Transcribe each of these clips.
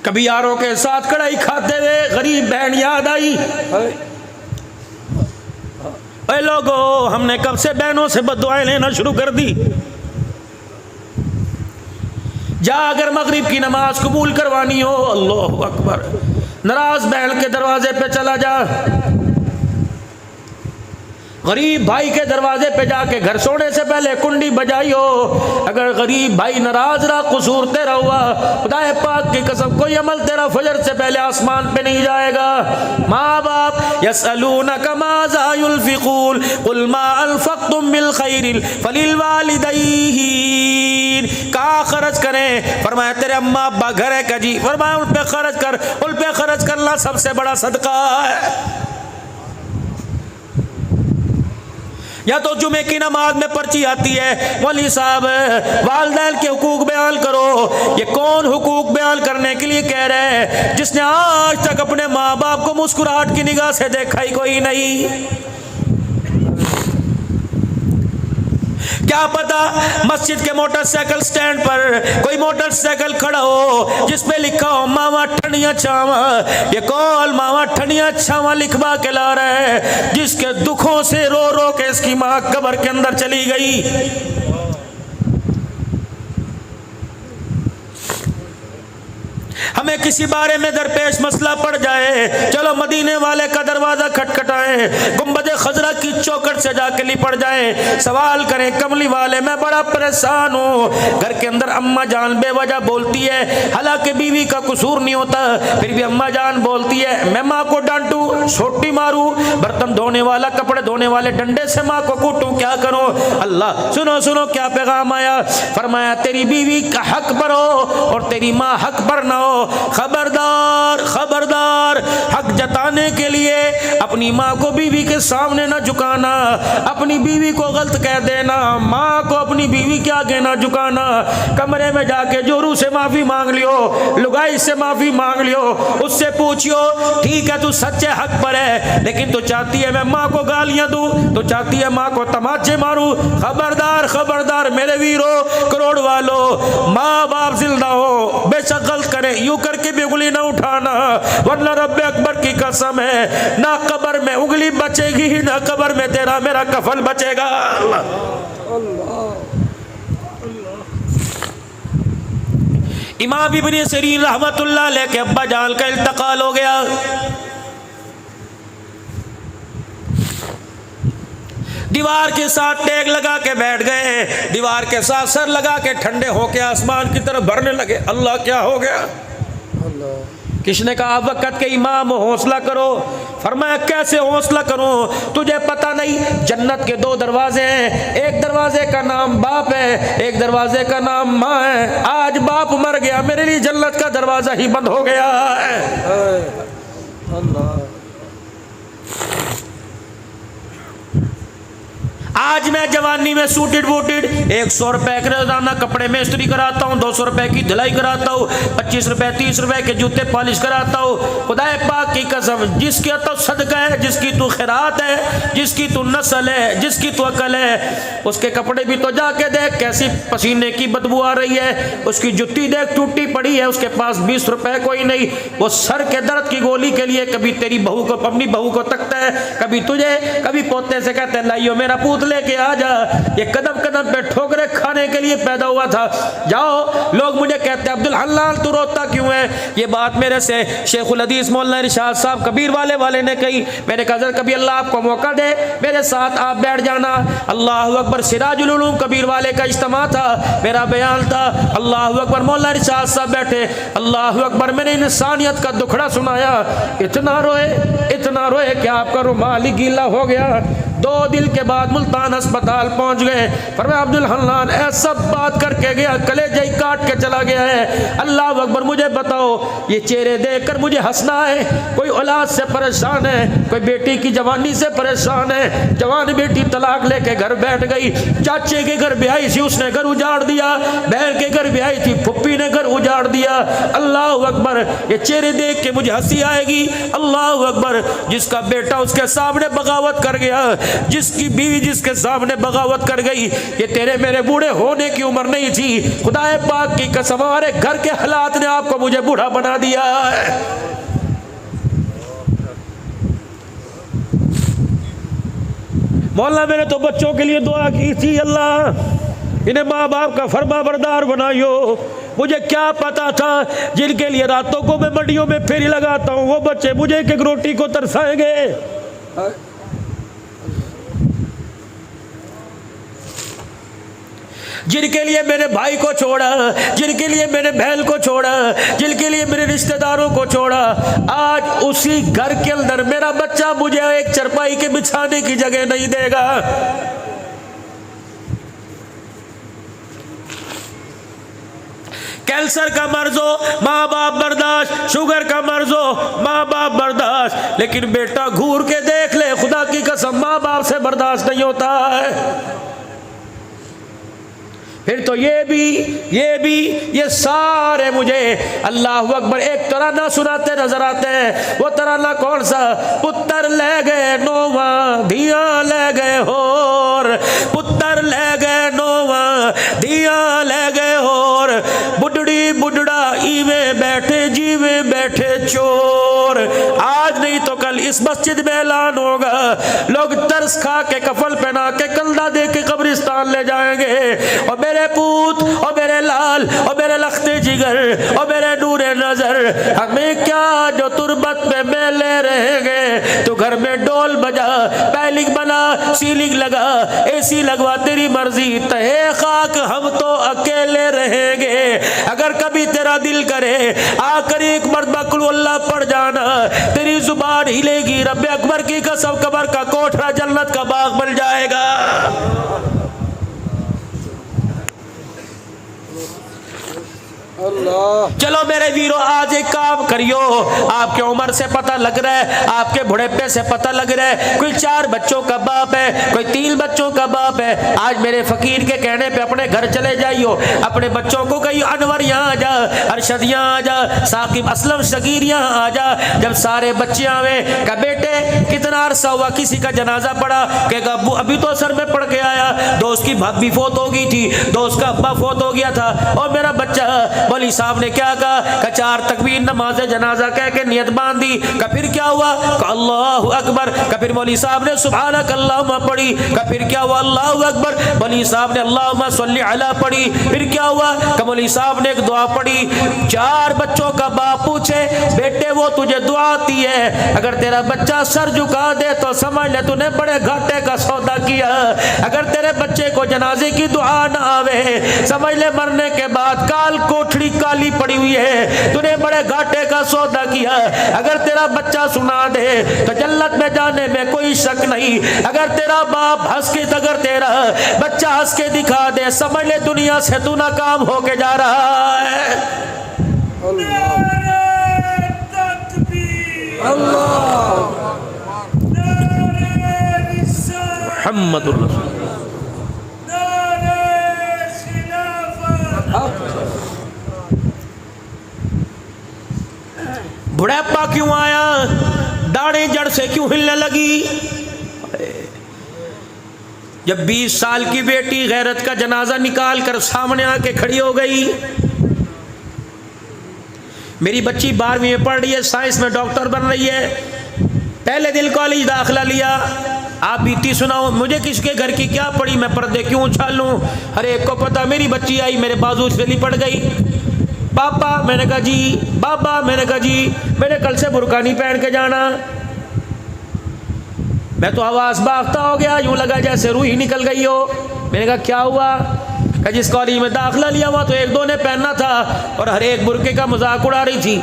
कभी यारों के साथ कढ़ाई खाते हुए गरीब बहन याद आई, अरे लोगो हमने कब से बहनों से बददुआएं लेना शुरू कर दी। जा अगर मगरिब की नमाज कबूल करवानी हो, अल्लाह अकबर, नाराज बहन के दरवाजे पे चला जा, गरीब भाई के दरवाजे पे जाके घर सोने से पहले कुंडी बजाई हो। अगर गरीब भाई नाराज रहा, कसूर तेरा हुआ, खुदाए पाक की कसम कोई अमल तेरा फजर से पहले आसमान पे नहीं जाएगा। माँ बाप यसअलूनका माज़ा युनफ़िक़ून क़ुल मा अनफ़क़्तुम मिन ख़ैरिन फ़लिल वालिदैन। कहाँ खर्च करें? फरमाया तेरे अम्मा अब्बा घर है जी, फरमाया उन पे खर्च कर, उन पे खर्च करना सबसे बड़ा सदका है। या तो जुमे की नमाज में पर्ची आती है, मौलवी साहब वालिदैन के हुकूक बयान करो। ये कौन हुकूक बयान करने के लिए कह रहे हैं? जिसने आज तक अपने माँ बाप को मुस्कुराहट की निगाह से देखा ही कोई नहीं। क्या पता मस्जिद के मोटरसाइकिल स्टैंड पर कोई मोटरसाइकिल खड़ा हो जिस पे लिखा हो मामा ठंडिया छावा। ये कौन मामा ठंडिया छावा लिखवा के ला रहा है, जिसके दुखों से रो रो के इसकी माँ कब्र के अंदर चली गई। हमें किसी बारे में दरपेश मसला पड़ जाए, चलो मदीने वाले का दरवाजा खटखटाएं, गुंबद खजरा की चौखट से जाके लिपट जाएं, सवाल करें कमली वाले मैं बड़ा परेशान हूँ। घर के अंदर अम्मा जान बेवजह बोलती है, हालांकि बीवी का कसूर नहीं होता, फिर भी अम्मा जान बोलती है मैं माँ को डांटू, छोटी मारू, बर्तन धोने वाला कपड़े धोने वाले डंडे से माँ को कूटूं, क्या करूँ? अल्लाह सुनो सुनो क्या पैगाम आया। फरमाया तेरी बीवी का हक पर हो और तेरी माँ हक पर ना हो। खबरदार खबरदार, हक जताने के लिए अपनी माँ को बीवी के सामने न झुकाना, अपनी बीवी को गलत कह देना, माँ को अपनी बीवी के आगे ना झुकाना। कमरे में जाके जोरू से माफी मांग लियो, लुगाई से माफी मांग लियो, उससे पूछियो ठीक है तू सच्चे हक पर है, लेकिन तू चाहती है मैं माँ को गालियां दूं, तू चाहती है माँ को तमाचे मारूं। खबरदार खबरदार मेरे वीरों करोड़ वालों, माँ बाप जिंदा हो बेशक गलत करे, यूं करके भी उंगली ना उठाना, वरना रब्बे अकबर की कसम है ना कब्र में उंगली बचेगी ही ना कब्र में तेरा मेरा कफन बचेगा। इमाम इब्न सीरीन रहमतुल्लाह अलैह के अब्बा जान का इंतकाल हो गया। दीवार के साथ टेक लगा के बैठ गए, दीवार के साथ सर लगा के ठंडे होके आसमान की तरफ भरने लगे। अल्लाह क्या हो गया? किसने कहा वक़्त के इमाम हौसला करो? फरमाया कैसे हौसला करूं? तुझे पता नहीं जन्नत के दो दरवाजे हैं, एक दरवाजे का नाम बाप है, एक दरवाजे का नाम माँ है। आज बाप मर गया, मेरे लिए जन्नत का दरवाजा ही बंद हो गया है। अल्लाह आज मैं जवानी में सूटेड बूटेड 100 रुपए के रोजाना कपड़े में इस्त्री कराता हूँ, 200 रुपए की धुलाई कराता हूँ, 25 रुपए 30 रुपए के जूते पॉलिश कराता हूँ। खुदाए पाक की कसम जिसकी तो सदका है, जिसकी तू खैरात है, जिसकी तू नस्ल है, जिसकी तू अकल है, उसके कपड़े भी तो जाके देख कैसी पसीने की बदबू आ रही है, उसकी जुत्ती देख टूटी पड़ी है, उसके पास 20 रुपए कोई नहीं, वो सर के दर्द की गोली के लिए कभी तेरी बहू को अपनी बहू को तकता है, कभी तुझे कभी पोते से कहते हैं लाइयो मेरा पूत लेके आ जा। ये कदम कदम पे ठोकरे खाने के लिए पैदा हुआ था। जाओ लोग मुझे कहते हैं अब्दुल हन्नान तू रोता क्यों है? ये बात मेरे से शेखुल हदीस मौलाना इरशाद साहब कबीर वाले ने कही। मैंने कहा जर कभी अल्लाह आपको मौका दे मेरे साथ आप बैठ जाना। अल्लाह अकबर सिराजुल उलूम कबीर वाले का इज्तिमा था, मेरा बयान था। अल्लाह अकबर मौलाना इरशाद साहब बैठे, अल्लाह अकबर मैंने इंसानियत का दुखड़ा सुनाया। इतना रोए कि आपका रुमाल ही गीला हो गया। 2 दिन के बाद मुल्तान अस्पताल पहुंच गए। फरमाया अब्दुल हन्नान ऐसा बात करके गया, कलेजा ही काट के चला गया है। अल्लाह अकबर मुझे बताओ ये चेहरे देखकर मुझे हंसना है? कोई औलाद से परेशान है, कोई बेटी की जवानी से परेशान है, जवान बेटी तलाक लेके घर बैठ गई, चाचे के घर ब्याही थी उसने घर उजाड़ दिया, बहन के घर ब्याही थी फुप्पी ने घर उजाड़ दिया। अल्लाह अकबर ये चेहरे देख के मुझे हंसी आएगी। अल्लाह अकबर जिसका बेटा उसके सामने बगावत कर गया, जिसकी बीवी जिसके सामने बगावत कर गई, ये तेरे मेरे बूढ़े होने की उम्र नहीं थी। खुदाए पाक की कसम हमारे घर के हालात ने आपको मुझे बूढ़ा बना दिया है। मौला मैंने तो बच्चों के लिए दुआ की थी, अल्लाह इन्हें माँ बाप का फरमा बरदार बनाइयो। मुझे क्या पता था जिनके लिए रातों को मैं मंडियों में फेरी लगाता हूँ वो बच्चे मुझे एक एक रोटी को तरसाएंगे। जिनके लिए मेरे भाई को छोड़ा, जिनके लिए मेरे बहन को छोड़ा, जिनके लिए मेरे रिश्तेदारों को छोड़ा, आज उसी घर के अंदर मेरा बच्चा मुझे एक चरपाई के बिछाने की जगह नहीं देगा। कैंसर का मर्ज हो माँ बाप बर्दाश्त, शुगर का मर्ज हो माँ बाप बर्दाश्त, लेकिन बेटा घूर के देख ले, खुदा की कसम माँ बाप से बर्दाश्त नहीं होता है। फिर तो ये सारे मुझे अल्लाह अकबर एक तराना सुनाते नजर आते हैं। वो तराना कौन सा? पुत्र ले गए नोवा धिया ले गए होर, पुत्र ले गए नोवा धिया ले गए होर, बुढ़ड़ी बुढ़ड़ा ईवे बैठे जीवे बैठे चोर। आज नहीं तो कल इस मस्जिद में ऐलान होगा, लोग तरस खा के कफल पहना के कंधा दे के कब्रिस्तान ले जाएंगे। और मेरे पूत और मेरे लाल और मेरे लखते जिगर और मेरे नूरे नजर, हमें क्या जो तुरबत में मेले रहेंगे। तो घर में डोल बजा, पैलिंग बना, सीलिंग लगा, एसी लगवा, तेरी मर्जी, तहे खाक हम तो अकेले रहेंगे। अगर कभी तेरा दिल करे आकर एक मर्तबा कुल अल्लाह पढ़ जाना, तेरी जुबान हिलेगी, रब्बे अकबर की कसम कब्र का कोठरा जन्नत का बाग बन जाएगा। चलो मेरे वीरों, आज एक काम करियो, आपके उम्र से पता लग रहा है, आपके बुढ़ेपे से पता लग रहा है, कोई 4 बच्चों का बाप है, कोई 3 बच्चों का बाप है। आज मेरे फकीर के कहने पे अपने घर चले जाइयो, अपने बच्चों को कहियो अनवर यहाँ आ जा, अरशद यहाँ आ जा, साकिब असलम शकीर यहाँ आ जा। जब सारे बच्चे आवे, कहा बेटे कितना अरसा हुआ किसी का जनाजा पड़ा? कहेगा अभी तो असर में पढ़ के आया, दोस्त की भाभी फोत हो गई थी, दोस्त का अब्बा फोत हो गया था, और मेरा बच्चा मौलवी साहब ने क्या कहा? 4 तकबीर नमाज जनाजा कह के नियत बांधी। का फिर क्या हुआ? अल्लाहु अकबर। का फिर मौलवी साहब ने सुभानक अल्लाहुम्मा पढ़ी। का फिर क्या हुआ? अल्लाहु अकबर। मौलवी साहब ने अल्लाहुम्मा सल्ली अला पढ़ी। फिर क्या हुआ? का मौलवी साहब ने एक दुआ पढ़ी। 4 बच्चों का बाप पूछे, बेटे वो तुझे दुआ आती है? अगर तेरा बच्चा सर झुका दे तो समझ ले तूने बड़े घाटे का सौदा किया। अगर तेरे बच्चे को जनाजे की दुआ ना आवे, समझ ले मरने के बाद काल कोठड़ी काली पड़ी हुई है, तूने बड़े घाटे का सौदा किया। अगर तेरा बच्चा सुना दे तो जन्नत में जाने में कोई शक नहीं। अगर तेरा बाप हंस के, अगर तेरा बच्चा हंस के दिखा दे, समझ ले दुनिया से तू नाकाम होके जा रहा है। बुढ़ापा क्यों आया? दाढ़ी जड़ से क्यों हिलने लगी? जब 20 साल की बेटी गैरत का जनाजा निकाल कर सामने आके खड़ी हो गई। मेरी बच्ची 12वीं में पढ़ रही है, साइंस में डॉक्टर बन रही है, पहले दिन कॉलेज दाखिला लिया। आप बीती सुनाओ, मुझे किसके घर की क्या पड़ी, मैं पर्दे क्यों उछालूं? हर एक को पता। मेरी बच्ची आई, मेरे बाजू से लिपट गई। पापा, मैंने कहा जी। बाबा, मैंने कहा जी, मैंने कल से बुर्का नहीं पहन के जाना। मैं तो आवाज भागता हो गया, यूं लगा जैसे रूह ही निकल गई हो। मैंने कहा क्या हुआ? कहा जिस कॉलेज में दाखिला लिया हुआ तो 1-2 ने पहनना था और हर एक बुर्के का मजाक उड़ा रही थी।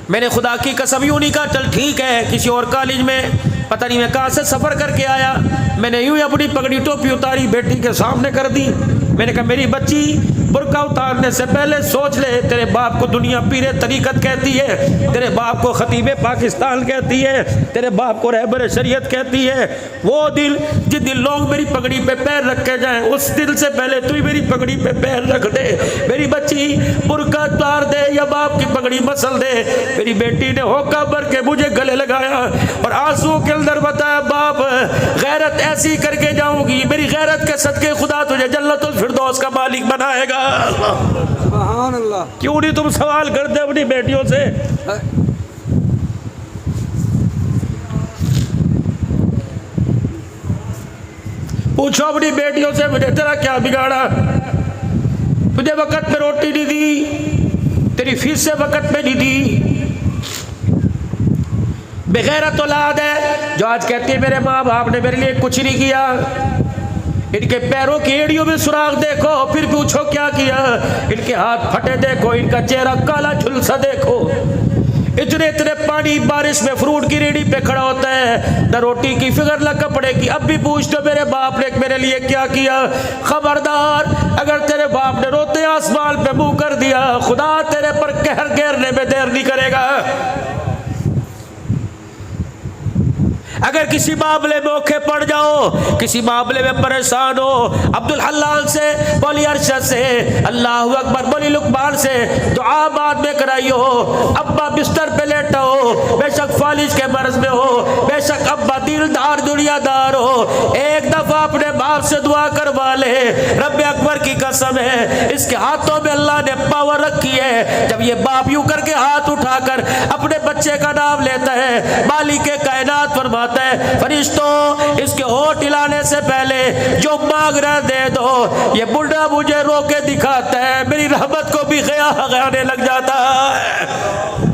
मैंने खुदा की कसम यूं नहीं कहा चल ठीक है, किसी और कॉलेज में पता नहीं मैं कहाँ से सफ़र करके आया। मैंने यूं ही अपनी पगड़ी टोपी उतारी, बेटी के सामने कर दी। मैंने कहा मेरी बच्ची, बुर्का उतारने से पहले सोच ले, तेरे बाप को दुनिया पीरे तरीकत कहती है, तेरे बाप को खतीबे पाकिस्तान कहती है, तेरे बाप को रहबर शरीयत कहती है। वो दिल जिस दिन लोग मेरी पगड़ी पे पैर रख के जाएं, उस दिल से पहले तू ही मेरी पगड़ी पे पैर रख दे। मेरी बच्ची बुर्का उतार दे या बाप की पगड़ी मसल दे। मेरी बेटी ने होका भर के मुझे गले लगाया और आंसू के अंदर बताया, बाप गैरत ऐसी करके जाऊंगी, मेरी गैरत के सदके खुदा तुझे जन्नतुल फिरदौस का मालिक बनाएगा। सुभान अल्लाह। क्यों नहीं तुम सवाल करते अपनी बेटियों से? पूछो अपनी बेटियों से, मुझे तेरा क्या बिगाड़ा? तुझे वक्त पे रोटी नहीं दी, तेरी फीस से वक्त पे नहीं दी। बेगैरत औलाद है जो आज कहती है मेरे माँ बाप ने मेरे लिए कुछ नहीं किया। इनके पैरों की एड़ियों में सुराख देखो, फिर पूछो क्या किया। इनके हाथ फटे देखो, इनका चेहरा काला झुलसा देखो। इतने इतने पानी बारिश में फ्रूट की रेडी पे खड़ा होता है, न रोटी की फिक्र न कपड़े की। अब भी पूछते मेरे बाप ने मेरे लिए क्या किया। खबरदार, अगर तेरे बाप ने रोते आसमान पे मुंह कर दिया, खुदा तेरे पर कहर घेरने में देर नहीं करेगा। अगर किसी मामले में औखे पड़ जाओ, किसी मामले में परेशान हो, अब्दुल हल्लाल से बोली, अरशद से, अल्लाह अकबर बोली, लुकमान से दुआ बाद में कराइयो। अब्बा बिस्तर पे लेटा हो, बेशक फालिज के मर्ज में हो, बेशक अब्बा दिलदार दुनियादार हो, एक दफा अपने बाप से दुआ करवा ले। रब्बे अकबर की कसम है, इसके हाथों में अल्लाह ने पावर रखी है। जब ये बाप यूं करके हाथ उठाकर अपने बच्चे का नाम लेता है, मालिक के कायनात फरमाता है, फरिश्तों इसके होठ हिलाने से पहले जो मांग रहे दे दो। ये बुढ़ा मुझे रोके दिखाता है, मेरी रहमत को भी गयाने लग जाता है।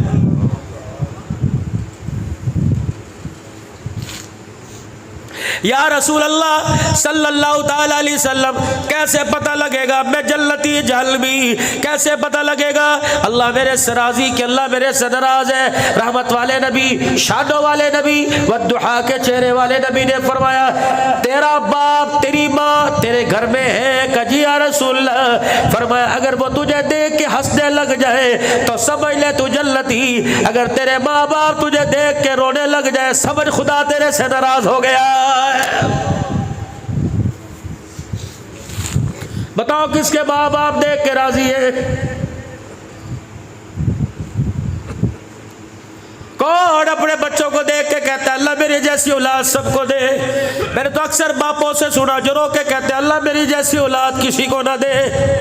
या रसूल अल्लाह सल्लल्लाहु ताला अलैहि वसल्लम, कैसे पता लगेगा मैं जन्नती जहलमी? कैसे पता लगेगा? अल्लाह मेरे से राजी कि अल्लाह मेरे से नाराज है। रहमत वाले नबी, शादो वाले नबी, वद्दुहा के चेहरे वाले नबी ने फरमाया, तेरा बाप तेरी माँ तेरे घर में है? कजी या रसूल अल्लाह। फरमाया, अगर वो तुझे देख के हंसने लग जाए तो समझ ले तू जन्नती। अगर तेरे माँ बाप तुझे देख के रोने लग जाए, समझ खुदा तेरे से नाराज हो गया। बताओ किसके माँ बाप देख के राजी है? कौन अपने बच्चों को देख के कहता है अल्लाह मेरी जैसी औलाद सबको दे? मैंने तो अक्सर बापों से सुना जो रो के कहते हैं अल्लाह मेरी जैसी औलाद किसी को ना दे।